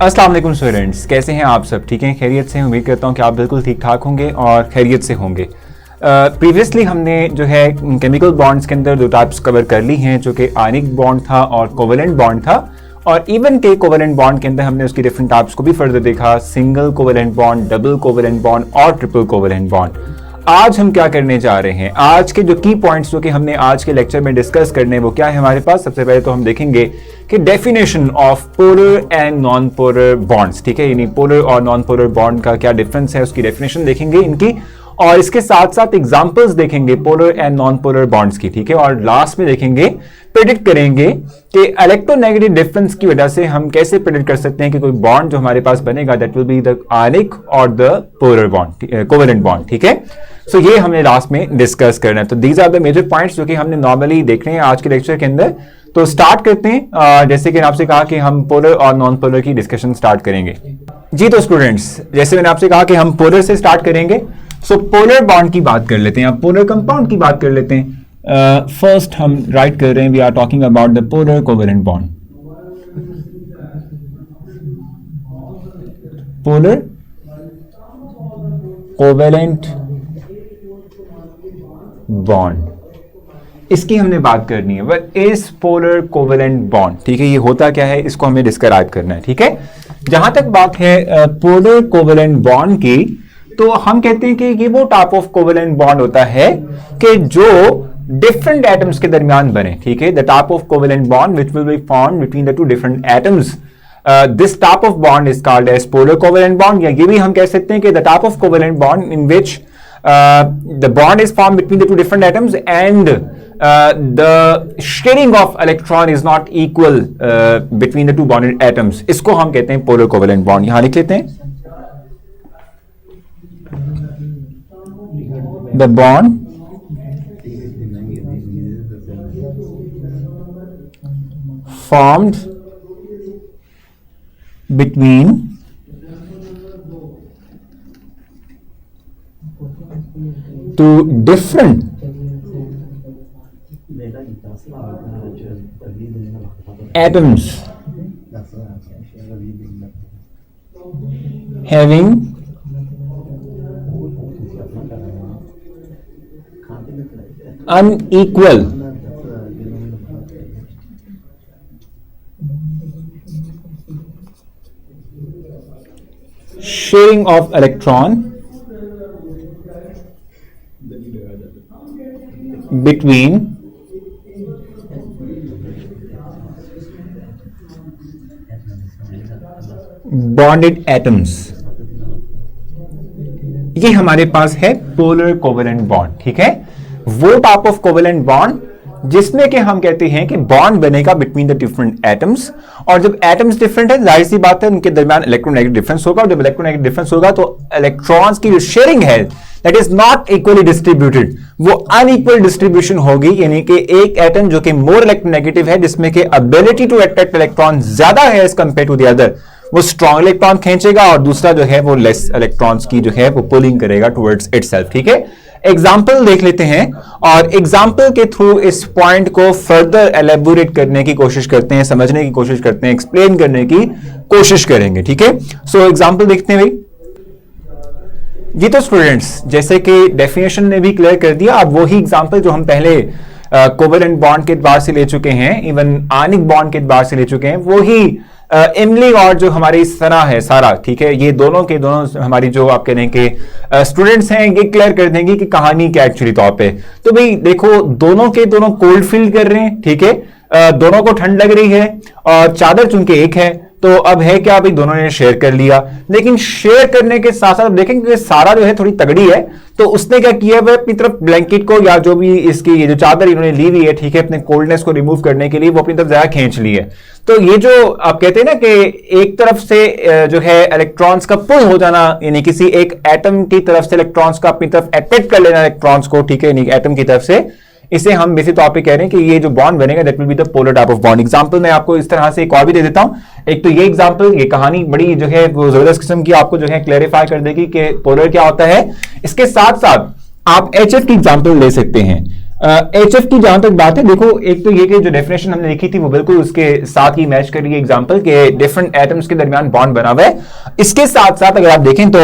अस्सलाम वालेकुम स्टूडेंट्स, कैसे हैं आप सब? ठीक हैं, खैरियत से? उम्मीद करता हूं कि आप बिल्कुल ठीक ठाक होंगे और खैरियत से होंगे। प्रीवियसली हमने जो है केमिकल बॉन्ड्स के अंदर दो टाइप्स कवर कर ली हैं, जो कि आयनिक बॉन्ड था और कोवेलेंट बॉन्ड था। और इवन के कोवेलेंट बॉन्ड के अंदर हमने उसकी डिफरेंट टाइप्स को भी फर्दर देखा, single covalent bond, double covalent bond और ट्रिपल कोवेलेंट बॉन्ड। आज हम क्या करने जा रहे हैं? आज के जो की पॉइंट्स जो कि हमने आज के लेक्चर में डिस्कस करने वो क्या है हमारे पास? सबसे पहले तो हम देखेंगे कि definition of polar and non polar bonds. ठीक है, यानी पोलर और नॉन पोलर बॉन्ड का क्या डिफरेंस है, उसकी डेफिनेशन देखेंगे इनकी, और इसके साथ साथ एग्जांपल्स देखेंगे polar and non polar bonds की। ठीक है, और लास्ट में देखेंगे, प्रेडिक्ट करेंगे कि इलेक्ट्रोनेगेटिव डिफरेंस की वजह से हम कैसे प्रेडिक्ट कर सकते हैं कि कोई बॉन्ड जो हमारे पास बनेगा that will be the ionic और the polar bond, covalent bond. ठीक है, सो ये हमने लास्ट में डिस्कस करना है। तो these are the major points जो कि हमने नॉर्मली देख रहे हैं आज के लेक्चर के अंदर। तो स्टार्ट करते हैं। जैसे कि आपसे कहा कि हम पोलर और नॉन पोलर की डिस्कशन स्टार्ट करेंगे। जी तो स्टूडेंट्स, जैसे मैंने आपसे कहा कि हम पोलर से स्टार्ट करेंगे। सो पोलर बॉन्ड की बात कर लेते हैं, अब पोलर कंपाउंड की बात कर लेते हैं। फर्स्ट हम राइट कर रहे हैं, we are talking about the polar covalent bond. Polar covalent bond, इसकी हमने बात करनी है। What is polar covalent bond? ठीक है, ये होता क्या है, इसको हमें डिस्क्राइब करना है। ठीक है, जहां तक बात है पोलर कोवेलेंट बॉन्ड की, तो हम कहते हैं कि ये वो टाइप ऑफ कोवेलेंट बॉन्ड होता है कि जो डिफरेंट एटम्स के दरमियान बने। ठीक है, the type of covalent bond which will be formed between the two different atoms, this type of bond is called as polar covalent bond. या ये भी हम कह सकते हैं कि the type of covalent bond in which the bond is formed between the two different atoms and the sharing of electron is not equal between the two bonded atoms. इसको हम कहते हैं polar covalent bond। यहां लिख लेते हैं, the bond formed between two different atoms having unequal sharing of electron between bonded atoms। ये हमारे पास है पोलर कोवेलेंट बॉन्ड। ठीक है, वो टाइप ऑफ कोवेलेंट बॉन्ड जिसमें कि हम कहते हैं कि बॉन्ड बनेगा बिटवीन द डिफरेंट एटम्स, और जब एटम्स डिफरेंट है जाहिर सी बात है उनके दरमियान इलेक्ट्रोनेगेटिव डिफरेंस होगा, और जब इलेक्ट्रोनेगेटिव डिफरेंस होगा तो इलेक्ट्रॉन्स की जो शेयरिंग है that is not equally distributed, वो अनइक्वल डिस्ट्रीब्यूशन होगी। यानी कि एक एटम जो कि मोर इलेक्ट्रोनेगेटिव है, जिसमें कि एबिलिटी टू अट्रैक्ट इलेक्ट्रॉन ज्यादा है as compare to the other, वो स्ट्रॉन्ग इलेक्ट्रॉन खींचेगा, और दूसरा जो है वो लेस इलेक्ट्रॉन्स की जो है वो पुलिंग करेगा टुवर्ड्स इटसेल्फ। ठीक है, एग्जाम्पल देख लेते हैं, और एग्जाम्पल के थ्रू इस पॉइंट को फर्दर एलेबोरेट करने की कोशिश करते हैं, समझने की कोशिश करते हैं, एक्सप्लेन करने की कोशिश करेंगे। ठीक है, सो एग्जाम्पल देखते हैं भाई। ये तो स्टूडेंट्स जैसे कि डेफिनेशन ने भी क्लियर कर दिया, अब वही एग्जाम्पल जो हम पहले कोवेलेंट बॉन्ड के एतबार से ले चुके हैं, इवन आयनिक बॉन्ड के एतबार से ले चुके हैं, वही इमली और जो हमारी सना है सारा। ठीक है, ये दोनों के दोनों हमारी जो आप कह रहे हैं कि स्टूडेंट्स हैं, ये क्लियर कर देंगे कि कहानी क्या एक्चुअली तौर पे। तो भाई देखो, दोनों के दोनों कोल्ड फील कर रहे हैं। ठीक है, दोनों को ठंड लग रही है, और चादर चूंकि एक है, तो अब है क्या भाई, दोनों ने शेयर कर लिया। लेकिन शेयर करने के साथ साथ देखेंगे कि सारा जो है थोड़ी तगड़ी है, तो उसने क्या किया है, अपनी तरफ ब्लैंकेट को या जो भी इसकी ये जो चादर इन्होंने ली हुई है, ठीक है, अपने कोल्डनेस को रिमूव करने के लिए वो अपनी तरफ ज्यादा खींच ली है। तो ये जो आप कहते हैं ना कि एक तरफ से जो है इलेक्ट्रॉन्स का पुल हो जाना, यानी किसी एक एटम की तरफ से इलेक्ट्रॉन्स का अपनी तरफ अट्रैक्ट कर लेना इलेक्ट्रॉन्स को, ठीक है, एटम की तरफ से, इसे हम बेसिक तौर पे कह रहे हैं कि ये जो बॉन्ड बनेगा that will be the polar type of bond. Example मैं आपको इस तरह से एक और भी दे देता हूं। एक तो ये एग्जांपल, ये कहानी बड़ी जो है वो जबरदस्त किस्म की आपको जो है क्लैरिफाई कर देगी कि पोलर क्या होता है। इसके साथ साथ आप HF की एग्जांपल ले सकते हैं। HF की जहां तक बात है, देखो एक तो ये कि जो डेफिनेशन हमने लिखी थी वो बिल्कुल उसके साथ ही मैच कर रही है एग्जांपल के डिफरेंट एटम्स के दरमियान बॉन्ड बना हुआ है। इसके साथ साथ अगर आप देखें तो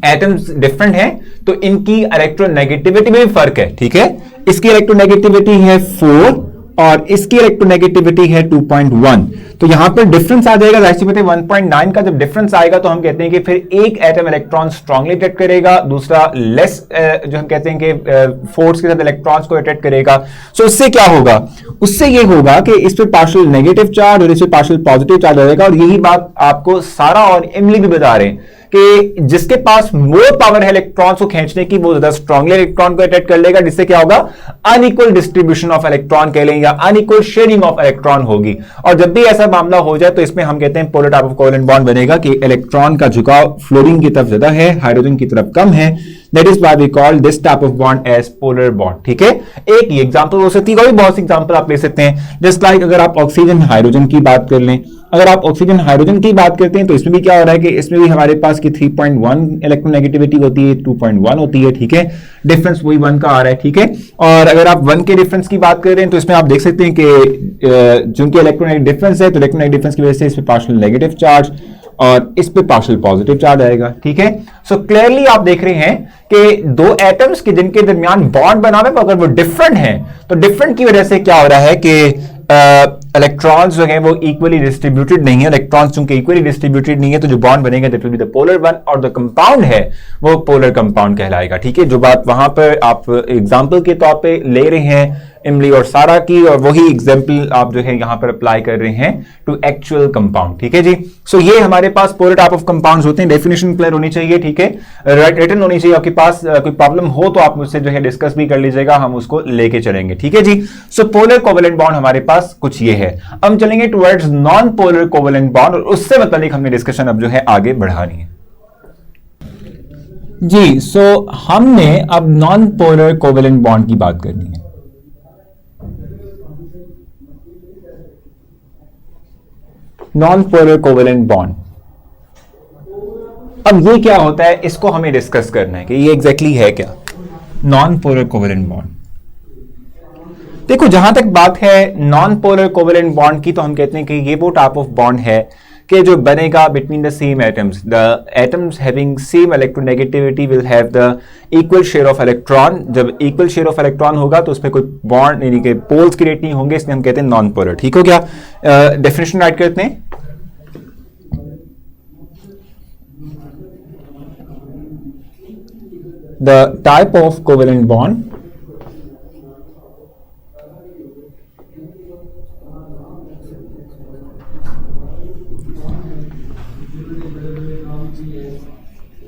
एटम्स डिफरेंट हैं तो इनकी इलेक्ट्रोनेगेटिविटी में भी फर्क है, ठीक है। इसकी इलेक्ट्रोनेगेटिविटी है 4 और इसकी इलेक्ट्रोनेगेटिविटी है 2.1, तो यहां पर डिफरेंस आ जाएगा। जाहिर सी बात है 1.9 का जब डिफरेंस आएगा तो हम कहते हैं कि फिर एक एटम इलेक्ट्रॉन स्ट्रांगली अट्रैक्ट करेगा, दूसरा लेस जो हम कहते हैं कि फोर्स के साथ इलेक्ट्रॉन्स को अट्रैक्ट करेगा। सो उससे क्या होगा, उससे ये होगा कि इस पे पार्शियल नेगेटिव चार्ज और इस पे पार्शियल पॉजिटिव चार्ज आ जाएगा। और यही बात आपको सारा और इमली भी बता रहे हैं कि जिसके पास मोर पावर है इलेक्ट्रॉन्स को खींचने की, वो ज्यादा स्ट्रांगली इलेक्ट्रॉन को अट्रैक्ट कर लेगा, जिससे क्या होगा, अनइक्वल डिस्ट्रीब्यूशन ऑफ इलेक्ट्रॉन कह लें या अनइक्वल शेयरिंग ऑफ इलेक्ट्रॉन होगी। और जब भी ऐसा मामला हो जाए तो इसमें हम कहते हैं polar type of covalent bond बनेगा कि इलेक्ट्रॉन का झुकाव फ्लोरीन की तरफ ज्यादा है, हाइड्रोजन की तरफ कम है। That is why we call this type of bond as polar bond, ठीक है। एक ही एग्जांपल हो सकती है, कोई बहुत सी एग्जांपल आप ले सकते हैं। जस्ट लाइक अगर आप ऑक्सीजन हाइड्रोजन की बात कर लें, अगर आप ऑक्सीजन हाइड्रोजन की बात करते हैं तो इसमें भी क्या हो रहा है कि इसमें भी हमारे पास की 3.1 इलेक्ट्रोनेगेटिविटी होती है, 2.1 होती है, ठीक है। डिफरेंस वही 1 का आ रहा है, ठीक है। और अगर आप 1 के डिफरेंस की बात कर रहे हैं तो इसमें आप देख सकते हैं कि चूंकि इलेक्ट्रोनेगेटिव डिफरेंस है तो इलेक्ट्रोनेगेटिव डिफरेंस की वजह से इस पे पार्शियल नेगेटिव चार्ज और इस पे पार्शियल पॉजिटिव चार्ज आएगा, ठीक है। सो क्लियरली आप देख रहे हैं कि दो एटम्स के जिनके दरमियान बॉन्ड बना हुआ है, अगर वो डिफरेंट हैं तो डिफरेंट की वजह से क्या हो रहा है कि इलेक्ट्रॉन्स जो है वो इक्वली डिस्ट्रीब्यूटेड नहीं है। इलेक्ट्रॉन्स चूंकि इक्वली डिस्ट्रीब्यूटेड नहीं है तो जो बॉन्ड बनेगा that will be the polar one, और द कंपाउंड है वो पोलर कंपाउंड कहलाएगा, ठीक है। जो बात वहां पर आप एग्जांपल के तौर पे ले रहे हैं इमली और सारा की, और वही एग्जांपल आप जो है यहां पर अप्लाई कर रहे हैं टू एक्चुअल कंपाउंड, ठीक है जी। सो ये हमारे पास पोलर टाइप ऑफ कंपाउंड्स होते हैं। डेफिनेशन क्लियर होनी चाहिए, ठीक है, रिटन होनी चाहिए। आपके पास कोई प्रॉब्लम हो तो आप मुझसे जो है डिस्कस भी कर लीजिएगा, हम उसको लेके चलेंगे, ठीक है जी। सो पोलर कोवेलेंट बॉन्ड हमारे पास कुछ ये है। हम चलेंगे towards non polar covalent bond, और उससे मतलब हमने डिस्कशन अब जो है आगे बढ़ानी है जी। सो हमने अब नॉन पोलर कोवेलेंट बॉन्ड की बात करनी है। नॉन पोलर कोवेलेंट बॉन्ड, अब ये क्या होता है इसको हमें डिस्कस करना है कि ये एग्जैक्टली है क्या नॉन पोलर कोवेलेंट बॉन्ड। देखो जहां तक बात है नॉन पोलर कोवेलेंट बॉन्ड की, तो हम कहते हैं कि ये वो टाइप ऑफ बॉन्ड है कि जो बनेगा between the same atoms. The atoms having same electronegativity will have the equal share of electron. जब इक्वल शेयर ऑफ इलेक्ट्रॉन होगा तो उसमें कोई बॉन्ड यानी कि पोल्स क्रिएट नहीं होंगे, इसलिए हम कहते हैं नॉन पोलर, ठीक हो गया। डेफिनेशन राइट करते हैं। The type of covalent bond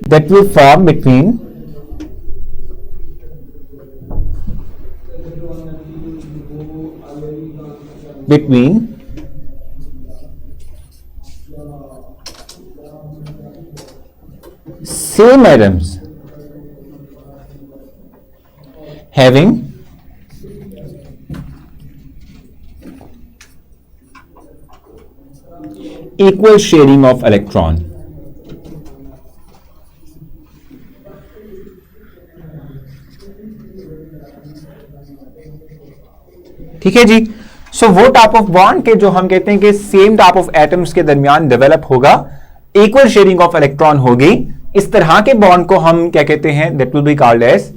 that will form between same atoms having equal sharing of electron। ठीक है जी। सो वो टाइप ऑफ बॉन्ड के जो हम कहते हैं कि सेम टाइप ऑफ एटम्स के दरमियान डेवलप होगा, इक्वल शेयरिंग ऑफ इलेक्ट्रॉन होगी, इस तरह के बॉन्ड को हम क्या कहते हैं, that will be called as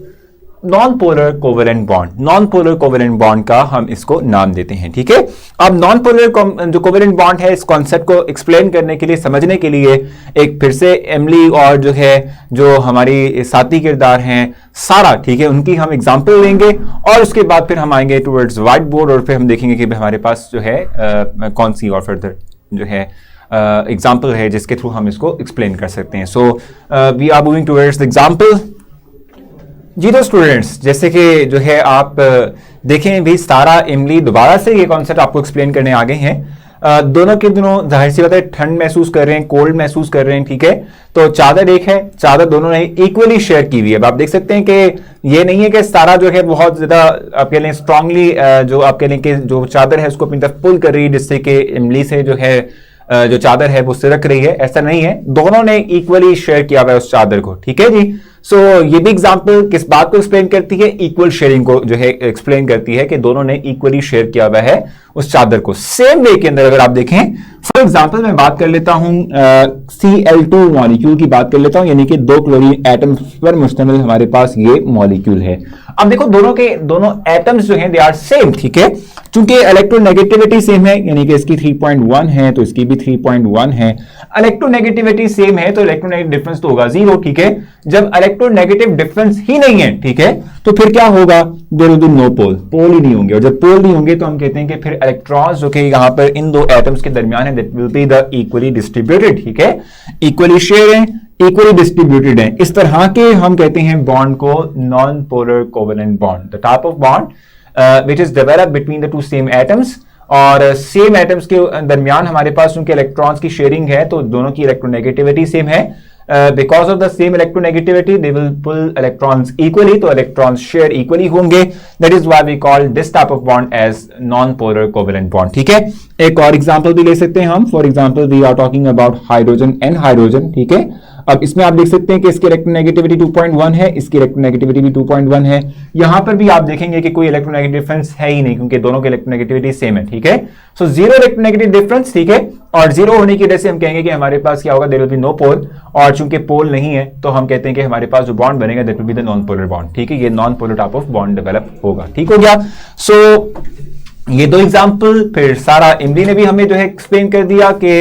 non polar covalent bond. Non polar covalent bond का हम इसको नाम देते हैं, ठीक है। अब नॉन पोलर जो कोवेलेंट बॉन्ड है, इस कॉन्सेप्ट को एक्सप्लेन करने के लिए, समझने के लिए एक फिर से एमली और जो है जो हमारी साथी किरदार हैं सारा, ठीक है, उनकी हम एग्जांपल लेंगे और उसके बाद फिर हम आएंगे टुवर्ड्स व्हाइट बोर्ड और फिर हम देखेंगे कि हमारे पास जो है कौन सी और फर्दर जो है एग्जाम्पल है जिसके थ्रू हम इसको एक्सप्लेन कर सकते हैं। So we are moving towards the example. जी तो स्टूडेंट्स, जैसे कि जो है आप देखें भी सारा इमली दोबारा से ये कॉन्सेप्ट आपको एक्सप्लेन करने आ गए हैं। दोनों के दोनों जाहिर सी बात है ठंड महसूस कर रहे हैं, कोल्ड महसूस कर रहे हैं, ठीक है। तो चादर एक है, चादर दोनों ने इक्वली शेयर की हुई है। अब आप देख सकते हैं कि ये नहीं है कि सारा जो है बहुत ज्यादा आप कह लें स्ट्रांगली जो आप कह लें कि जो चादर है उसको अपनी तरफ पुल कर रही है, जिससे कि इमली से जो है जो चादर है वो सिरक रही है, ऐसा नहीं है। दोनों ने इक्वली शेयर किया हुआ है उस चादर को, ठीक है जी। सो ये भी एग्जांपल किस बात को एक्सप्लेन करती है, इक्वल शेयरिंग को जो है एक्सप्लेन करती है कि दोनों ने इक्वली शेयर किया हुआ है उस चादर को। सेम वे के अंदर अगर आप देखें, फॉर एग्जांपल मैं बात कर लेता हूं Cl2 मॉलिक्यूल की बात कर लेता हूं, यानी कि 2 क्लोरीन एटम्स पर मुश्तमिल हमारे पास ये मॉलिक्यूल है। अब देखो दोनों एटम्स जो हैं दे आर सेम, ठीक है, चूंकि इलेक्ट्रोनेगेटिविटी सेम है, यानी कि इसकी 3.1 है तो इसकी भी 3.1 है। इलेक्ट्रोनेगेटिविटी सेम है तो इलेक्ट्रोनेगेटिव डिफरेंस तो होगा 0, ठीक है। जब इलेक्ट्रोनेगेटिव डिफरेंस ही नहीं है, ठीक है, तो फिर क्या होगा, देयर विल बी नो पोल, पोल ही नहीं होंगे। और जब पोल नहीं होंगे तो हम कहते हैं कि फिर इलेक्ट्रॉन्स जो कि यहां पर इन दो एटम्स के दरमियान है that will be the equally distributed, ठीक है, इक्वली शेयर है, इक्वली डिस्ट्रीब्यूटेड है। इस तरह के हम कहते हैं बॉन्ड को non polar covalent bond, the type of bond which is developed between the two same atoms। और सेम एटम्स के दरमियान हमारे पास उनके इलेक्ट्रॉन्स की शेयरिंग है तो दोनों की इलेक्ट्रोनेगेटिविटी सेम है। Because of the same electronegativity they will pull electrons equally, तो इलेक्ट्रॉन्स शेयर इक्वली होंगे। That is why we call this type of bond as non polar covalent bond, ठीक है। एक और एग्जांपल भी ले सकते हैं हम, for example we are talking about hydrogen and hydrogen, ठीक है। अब इसमें आप देख सकते हैं कि इसकी इलेक्ट्रोनेगेटिविटी 2.1 है, इसकी इलेक्ट्रोनेगेटिविटी भी 2.1 है। यहां पर भी आप देखेंगे कि कोई इलेक्ट्रोनेगेटिव डिफरेंस है ही नहीं क्योंकि दोनों की इलेक्ट्रोनेगेटिविटी सेम है, ठीक है। सो 0 इलेक्ट्रोनेगेटिव डिफरेंस, ठीक है, और 0 होने की वजह से हम कहेंगे कि हमारे पास क्या होगा, देयर विल बी नो पोल। और चूंकि पोल नहीं है तो हम कहते हैं कि हमारे पास जो बॉन्ड बनेगा that will be the non polar bond, ठीक है। ये non polar type of bond develop होगा, ठीक हो गया। सो ये दो एग्जाम्पल, फिर सारा इमली ने भी हमें जो है एक्सप्लेन कर दिया कि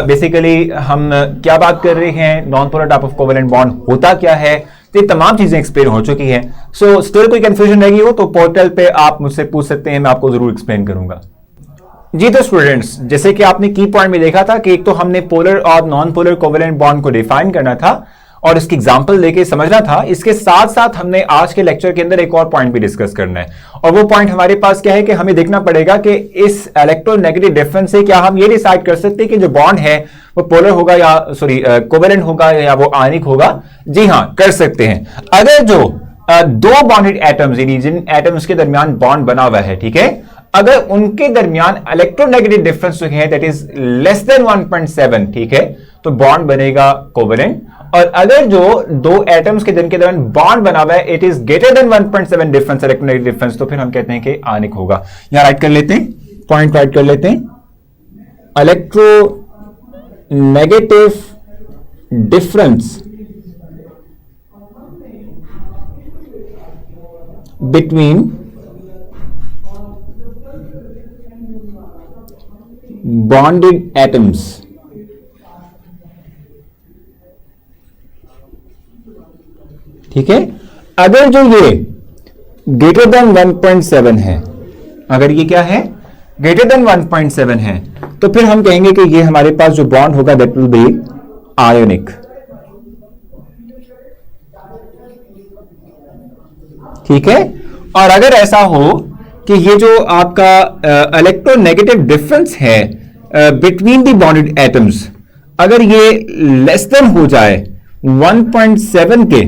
बेसिकली हम क्या बात कर रहे हैं, non polar type of covalent bond होता क्या है, तो ये तमाम चीजें एक्सप्लेन हो चुकी हैं। सो स्टिल कोई कंफ्यूजन रहेगी हो तो पोर्टल पे आप मुझसे पूछ सकते हैं, मैं आपको जरूर एक्सप्लेन करूंगा। जी तो स्टूडेंट्स, जैसे कि आपने की पॉइंट में देखा था कि एक तो हमने पोलर और नॉन पोलर कोवेलेंट बॉन्ड को डिफाइन करना था और इसकी एग्जांपल लेके समझना था। इसके साथ साथ हमने आज के लेक्चर के अंदर एक और पॉइंट भी डिस्कस करना है, और वो पॉइंट हमारे पास क्या है कि हमें देखना पड़ेगा कि इस इलेक्ट्रोनेगेटिव डिफरेंस से क्या हम ये डिसाइड कर सकते हैं कि जो बॉन्ड है वो पोलर होगा या कोवेलेंट होगा या वो आयनिक होगा। जी हां, कर सकते हैं। अगर जो दो बॉन्डेड एटम्स, यानी जिन एटम्स के दरमियान बॉन्ड बना हुआ है, ठीक है, अगर उनके दरमियान इलेक्ट्रोनेगेटिव डिफरेंस जो है दैट इज लेस देन 1.7, ठीक है, तो बॉन्ड बनेगा कोवेलेंट। और अगर जो दो एटम्स के जिनके दरमियान बॉन्ड बना हुआ है it is greater than 1.7 difference, electronegative difference, तो फिर हम कहते हैं कि आयनिक होगा। यहां राइट कर लेते हैं, पॉइंट राइट कर लेते हैं, electronegative difference between bonded atoms ठीक है, अगर जो ये ग्रेटर देन 1.7 है, अगर ये क्या है, ग्रेटर देन 1.7 है, तो फिर हम कहेंगे कि ये हमारे पास जो बॉन्ड होगा दैट विल बी आयोनिक, ठीक है। और अगर ऐसा हो कि ये जो आपका इलेक्ट्रोनेगेटिव डिफरेंस है बिटवीन द बॉन्डेड एटम्स, अगर ये लेस देन हो जाए 1.7 के,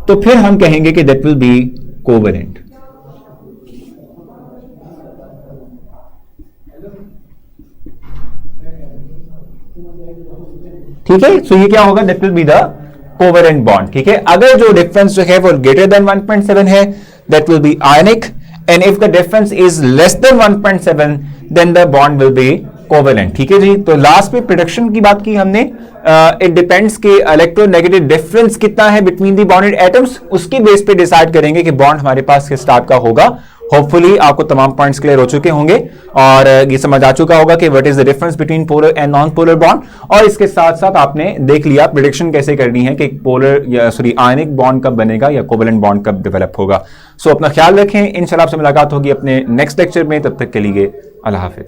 तो फिर हम कहेंगे कि दैट विल बी कोवेलेंट। ठीक है, सो ये क्या होगा, that will be the covalent bond, ठीक है। अगर जो डिफरेंस जो है वो ग्रेटर देन 1.7 है that will be ionic, and if the difference is less than 1.7 then the bond will be covalent, ठीक है जी। तो लास्ट में प्रोडक्शन की बात की हमने, इट डिपेंड्स कि इलेक्ट्रोनेगेटिव डिफरेंस कितना है बिटवीन दी बॉन्डेड एटम्स, उसकी बेस पे डिसाइड करेंगे कि बॉन्ड हमारे पास किस टाइप का होगा। होपफुली आपको तमाम पॉइंट्स क्लियर हो चुके होंगे और ये समझ आ चुका होगा कि what is the difference between polar and non polar bond, और इसके साथ साथ आपने देख लिया प्रेडिक्शन कैसे करनी है कि पोलर या आयनिक बॉन्ड कब बनेगा या कोवेलेंट बॉन्ड कब डेवलप होगा। सो अपना ख्याल रखें, इंशाल्लाह आपसे मुलाकात होगी अपने नेक्स्ट लेक्चर में, तब तक के लिए अल्लाह हाफिज।